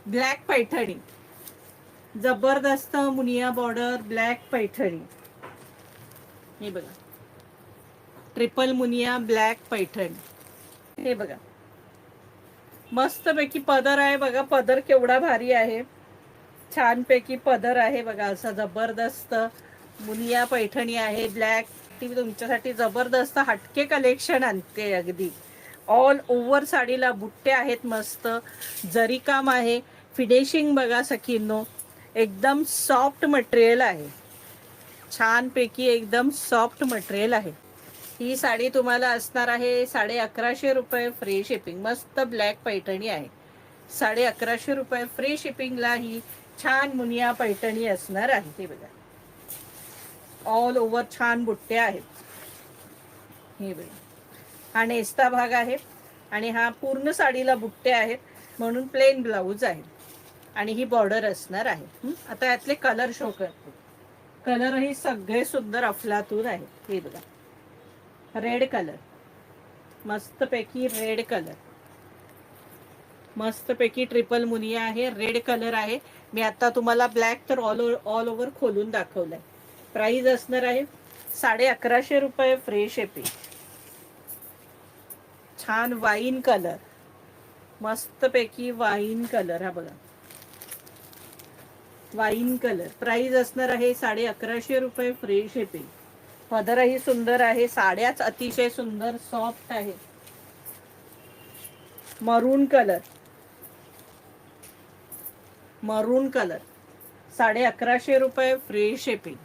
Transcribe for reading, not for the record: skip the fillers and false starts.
Black Paithani, जबरदस्त Muniya border, black Paithani. हे बघा, ट्रिपल मुनिया ब्लॅक पैठणी. हे बघा, मस्तपैकी पदर आहे बघा. पदर केवढा भारी आहे, छानपैकी पदर आहे बघा. असा जबरदस्त मुनिया पैठणी आहे ब्लॅक. ती तुमच्यासाठी जबरदस्त हटके कलेक्शन आणते. अगदी ऑल ओव्हर साडीला बुट्टे आहेत, मस्त जरी काम आहे. फिनिशिंग बघा सखींनो, एकदम सॉफ्ट मटेरियल आहे, छानपैकी एकदम सॉफ्ट मटेरियल आहे. ही साडी तुम्हाला असणार आहे 1150 रुपये फ्री शिपिंग. मस्त ब्लॅक पैठणी आहे, 1150 रुपये फ्री शिपिंगला ही छान मुनिया पैठणी असणार आहे. हे बघा, ऑल ओव्हर छान बुट्टे आहेत. हे बघा, हा नेस्ता भाग आहे आणि हा पूर्ण साडीला बुट्टे आहेत, म्हणून प्लेन ब्लाऊज आहे आणि ही बॉर्डर असणार आहे. आता यातले कलर शो करतो. कलरही सगळे सुंदर अफलातून आहेत. हे बघा, रेड कलर, मस्तपैकी रेड कलर, मस्तपैकी ट्रिपल मुनिया आहे, रेड कलर आहे. मी आता तुम्हाला ब्लॅक तर ऑल ओव्हर खोलून दाखवलाय. प्राइस असणार आहे 1150 रुपये फ्री शिपिंग. छान वाईन कलर, मस्तपैकी वाईन कलर. हा बघा, वाईन कलर. प्राइस असणार आहे 1150 रुपये फ्री शिपिंग. पदरही सुंदर आहे, साड्याच अतिशय सुंदर सॉफ्ट आहे. मरून कलर, मरून कलर, 1150 रुपये फ्री शिपिंग.